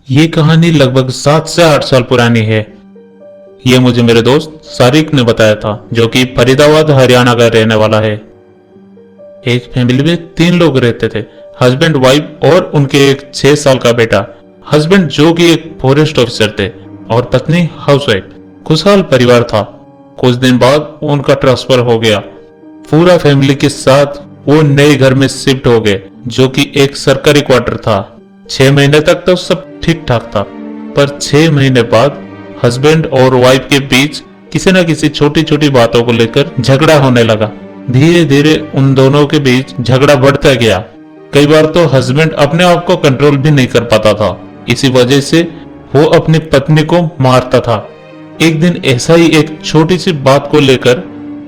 ये कहानी लगभग 7 से 8 साल पुरानी है। ये मुझे मेरे दोस्त सारिक ने बताया था, जो कि फरीदाबाद हरियाणा का रहने वाला है। एक फैमिली में 3 लोग रहते थे, हस्बैंड, वाइफ और उनके एक 6 साल का बेटा। हस्बैंड जो कि एक फॉरेस्ट ऑफिसर थे और पत्नी हाउसवाइफ। खुशहाल परिवार था। कुछ दिन बाद उनका ट्रांसफर हो गया। पूरा फैमिली के साथ वो नए घर में शिफ्ट हो गए, जो कि एक सरकारी क्वार्टर था। 6 महीने तक तो सब ठीक ठाक था, पर 6 महीने बाद हस्बैंड और वाइफ के बीच किसी न किसी छोटी छोटी बातों को लेकर झगड़ा होने लगा। धीरे धीरे उन दोनों के बीच झगड़ा बढ़ता गया। कई बार तो हस्बैंड अपने आप को कंट्रोल भी नहीं कर पाता था। इसी वजह से वो अपनी पत्नी को मारता था। एक दिन ऐसा ही एक छोटी सी बात को लेकर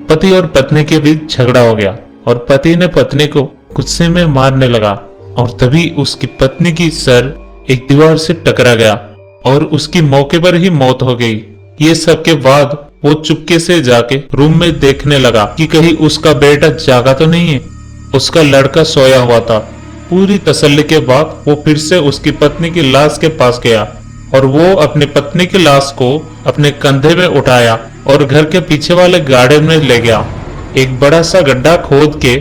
पति और पत्नी के बीच झगड़ा हो गया और पति ने पत्नी को गुस्से में मारने लगा और तभी उसकी पत्नी की सर एक दीवार से टकरा गया और उसकी मौके पर ही मौत हो गई। ये सब के बाद वो चुपके से जाके रूम में देखने लगा कि कहीं उसका बेटा जागा तो नहीं है। उसका लड़का सोया हुआ था। पूरी तसल्ली के बाद वो फिर से उसकी पत्नी की लाश के पास गया और वो अपनी पत्नी की लाश को अपने कंधे में उठाया और घर के पीछे वाले गार्डन में ले गया। एक बड़ा सा गड्ढा खोद के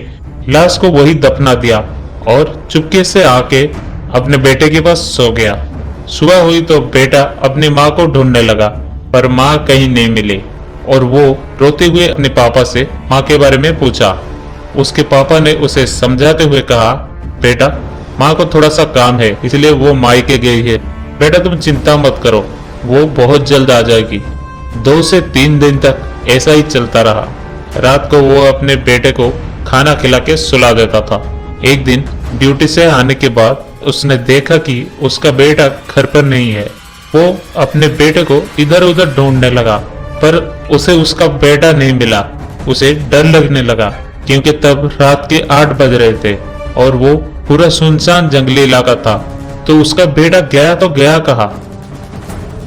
लाश को वही दफना दिया और चुपके से आके अपने बेटे के पास सो गया। सुबह हुई तो बेटा अपनी माँ को ढूंढने लगा, पर माँ कहीं नहीं मिली और वो रोते हुए अपने पापा से माँ के बारे में पूछा। उसके पापा ने उसे समझाते हुए कहा, बेटा माँ को थोड़ा सा काम है, इसलिए वो मायके गई है। बेटा तुम चिंता मत करो, वो बहुत जल्द आ जाएगी। 2 से 3 दिन तक ऐसा ही चलता रहा। रात को वो अपने बेटे को खाना खिला के सुला देता था। एक दिन ड्यूटी से आने के बाद उसने देखा कि उसका बेटा घर पर नहीं है। वो अपने बेटे को इधर उधर ढूंढने लगा, पर उसे उसका बेटा नहीं मिला। उसे डर लगने लगा क्योंकि तब रात के 8 बज रहे थे और वो पूरा सुनसान जंगली इलाका था। तो उसका बेटा गया तो गया कहाँ?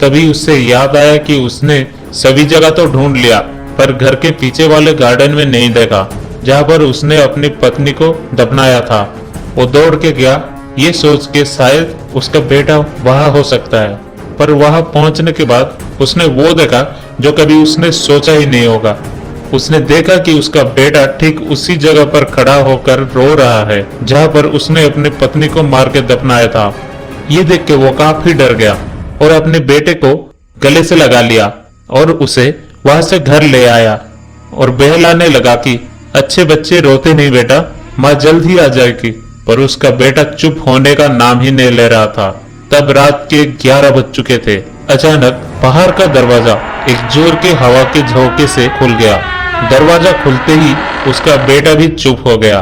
तभी उससे याद आया कि उसने सभी जगह तो ढूंढ लिया, पर घर के पीछे वाले गार्डन में नहीं देखा, जहाँ पर उसने अपनी पत्नी को दफनाया था। वो दौड़ के गया, ये सोच के शायद उसका बेटा वहां हो सकता है। पर वहां पहुंचने के बाद उसने वो देखा जो कभी उसने सोचा ही नहीं होगा। उसने देखा कि उसका बेटा ठीक उसी जगह पर खड़ा होकर रो रहा है जहां पर उसने अपनी पत्नी को मार के दफनाया था। ये देख के वो काफी डर गया और अपने बेटे को गले से लगा लिया और उसे वहां से घर ले आया और बहलाने लगा कि अच्छे बच्चे रोते नहीं बेटा, माँ जल्द ही आ जाएगी। पर उसका बेटा चुप होने का नाम ही नहीं ले रहा था। तब रात के 11 बज चुके थे। अचानक बाहर का दरवाजा एक जोर के हवा के झोंके से खुल गया। दरवाजा खुलते ही उसका बेटा भी चुप हो गया।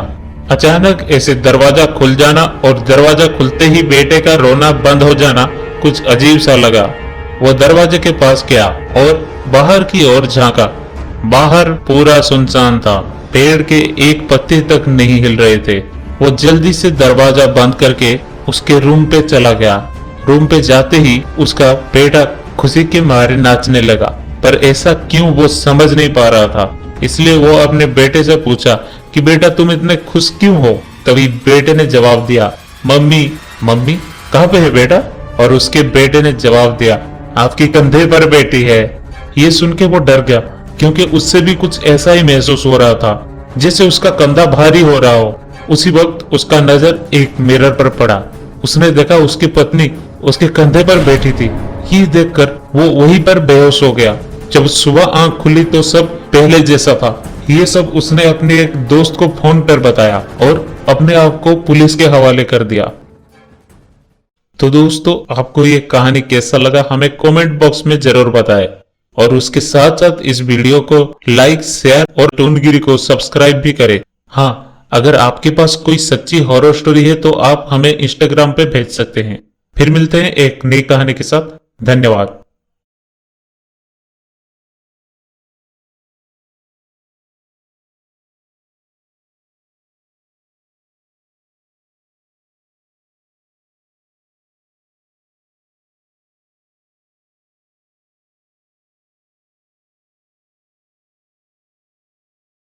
अचानक ऐसे दरवाजा खुल जाना और दरवाजा खुलते ही बेटे का रोना बंद हो जाना कुछ अजीब सा लगा। वो दरवाजे के पास गया और बाहर की ओर झांका। बाहर पूरा सुनसान था। पेड़ के एक पत्ते तक नहीं हिल रहे थे। वो जल्दी से दरवाजा बंद करके उसके रूम पे चला गया। रूम पे जाते ही उसका बेटा खुशी के मारे नाचने लगा, पर ऐसा क्यों वो समझ नहीं पा रहा था। इसलिए वो अपने बेटे से पूछा कि बेटा तुम इतने खुश क्यों हो? तभी बेटे ने जवाब दिया, मम्मी। मम्मी कहाँ पे है बेटा? और उसके बेटे ने जवाब दिया, आपके कंधे पर बैठी है। ये सुन के वो डर गया क्योंकि उससे भी कुछ ऐसा ही महसूस हो रहा था, जैसे उसका कंधा भारी हो रहा हो। उसी वक्त उसका नजर एक मिरर पर पड़ा। उसने देखा उसकी पत्नी उसके कंधे पर बैठी थी। ये देखकर वो वहीं पर बेहोश हो गया। जब सुबह आंख खुली तो सब पहले जैसा था। ये सब उसने अपने एक दोस्त को फोन पर बताया और अपने आप को पुलिस के हवाले कर दिया। तो दोस्तों, आपको ये कहानी कैसा लगा हमें कमेंट बॉक्स में जरूर बताएं और उसके साथ साथ इस वीडियो को लाइक, शेयर और टूनगिरी को सब्सक्राइब भी करें। हाँ, अगर आपके पास कोई सच्ची हॉरर स्टोरी है तो आप हमें इंस्टाग्राम पे भेज सकते हैं। फिर मिलते हैं एक नई कहानी के साथ। धन्यवाद।